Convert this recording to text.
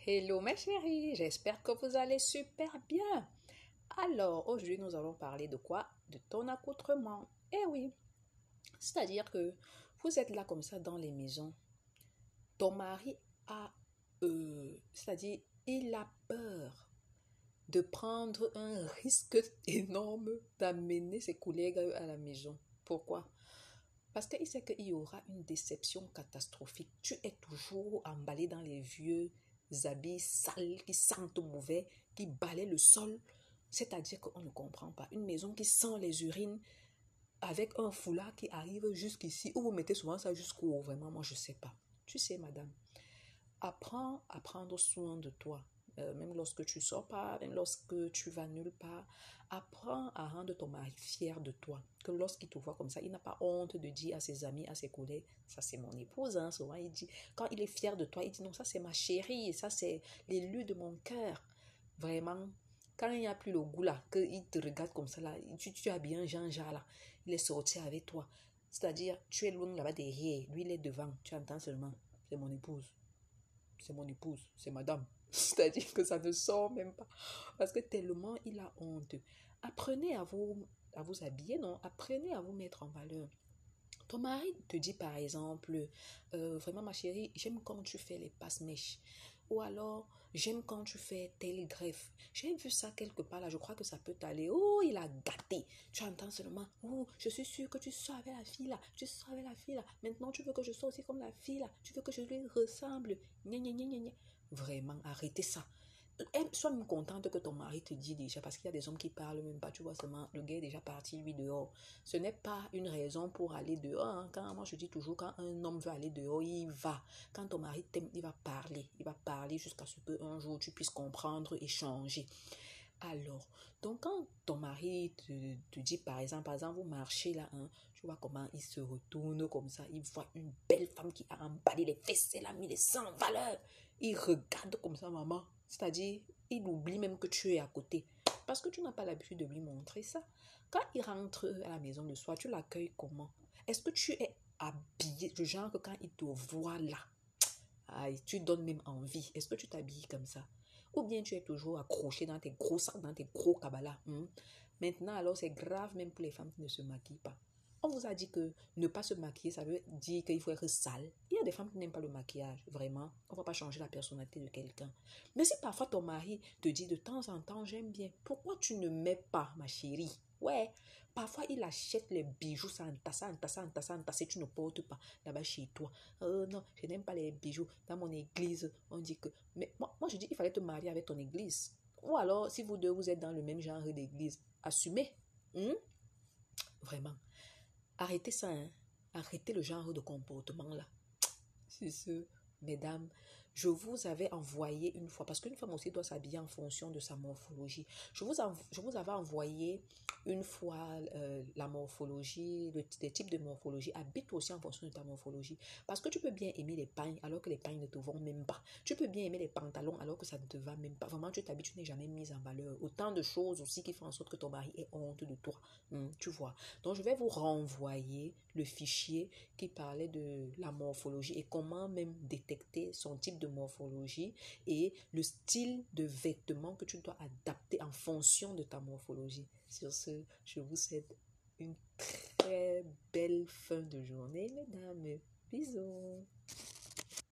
Hello mes chéris, j'espère que vous allez super bien. Alors, aujourd'hui, nous allons parler de quoi? De ton accoutrement. Eh oui, c'est-à-dire que vous êtes là comme ça dans les maisons. Ton mari a, c'est-à-dire, il a peur de prendre un risque énorme d'amener ses collègues à la maison. Pourquoi? Parce qu'il sait qu'il y aura une déception catastrophique. Tu es toujours emballé dans les vieux habits sales qui sentent mauvais, qui balaient le sol. C'est-à-dire qu'on ne comprend pas. Une maison qui sent les urines avec un foulard qui arrive jusqu'ici. Ou vous mettez souvent ça jusqu'au haut. Vraiment, moi, je ne sais pas. Tu sais, madame, apprends à prendre soin de toi. Même lorsque tu sors pas, même lorsque tu vas nulle part, apprends à rendre ton mari fier de toi. Que lorsqu'il te voit comme ça, il n'a pas honte de dire à ses amis, à ses collègues, ça c'est mon épouse, hein. Souvent il dit, quand il est fier de toi, il dit non, ça c'est ma chérie, ça c'est l'élu de mon cœur. Vraiment, quand il n'y a plus le goût là, qu'il te regarde comme ça là, tu as bien Jean-Jacques là, il est sorti avec toi. C'est-à-dire, tu es loin là-bas derrière, lui il est devant, tu entends seulement, c'est mon épouse. C'est mon épouse, c'est madame. C'est-à-dire que ça ne sort même pas. Parce que tellement il a honte. Apprenez à vous habiller, non? Apprenez à vous mettre en valeur. Ton mari te dit par exemple, vraiment ma chérie, j'aime quand tu fais les passe-mèches. Ou alors, j'aime quand tu fais telle greffe. J'ai vu ça quelque part là, je crois que ça peut t'aller. Oh, il a gâté. Tu entends seulement, oh, je suis sûre que tu sors avec la fille là. Tu sors avec la fille là. Maintenant, tu veux que je sois aussi comme la fille là. Tu veux que je lui ressemble. Gna, gna, gna, gna, gna. Vraiment, arrêtez ça. Sois même contente que ton mari te dit déjà, parce qu'il y a des hommes qui parlent même pas, tu vois seulement, le gars est déjà parti, lui, dehors. Ce n'est pas une raison pour aller dehors, hein. Moi je dis toujours, quand un homme veut aller dehors, il va. Quand ton mari t'aime, il va parler jusqu'à ce qu'un jour tu puisses comprendre et changer. Alors, donc quand ton mari te dit par exemple, vous marchez là, hein, tu vois comment il se retourne comme ça, il voit une belle femme qui a emballé les fesses, elle a mis les sans valeur. Il regarde comme ça, maman. C'est-à-dire, il oublie même que tu es à côté. Parce que tu n'as pas l'habitude de lui montrer ça. Quand il rentre à la maison le soir, tu l'accueilles comment? Est-ce que tu es habillé, du genre que quand il te voit là, aïe, tu donnes même envie. Est-ce que tu t'habilles comme ça? Ou bien tu es toujours accroché dans tes gros sacs, dans tes gros cabalas. Maintenant, alors, c'est grave même pour les femmes qui ne se maquillent pas. On vous a dit que ne pas se maquiller, ça veut dire qu'il faut être sale. Il y a des femmes qui n'aiment pas le maquillage, vraiment. On ne va pas changer la personnalité de quelqu'un. Mais si parfois ton mari te dit de temps en temps, j'aime bien, pourquoi tu ne mets pas, ma chérie? Ouais, parfois il achète les bijoux, ça entassé, entassé, entassé, entassé, tu ne portes pas là-bas chez toi. Non, je n'aime pas les bijoux. Dans mon église, on dit que... Mais moi, je dis, il fallait te marier avec ton église. Ou alors, si vous deux, vous êtes dans le même genre d'église, assumez. Vraiment. Arrêtez ça, hein. Arrêtez le genre de comportement-là. C'est ce, mesdames, je vous avais envoyé une fois, parce qu'une femme aussi doit s'habiller en fonction de sa morphologie. Je vous avais envoyé une fois la morphologie, les types de morphologie. Habite aussi en fonction de ta morphologie. Parce que tu peux bien aimer les pagnes alors que les pagnes ne te vont même pas. Tu peux bien aimer les pantalons alors que ça ne te va même pas. Vraiment, tu t'habilles, tu n'es jamais mise en valeur. Autant de choses aussi qui font en sorte que ton mari ait honte de toi. Tu vois. Donc, je vais vous renvoyer le fichier qui parlait de la morphologie et comment même détecter son type de morphologie et le style de vêtements que tu dois adapter en fonction de ta morphologie. Sur ce, je vous souhaite une très belle fin de journée, mesdames. Bisous.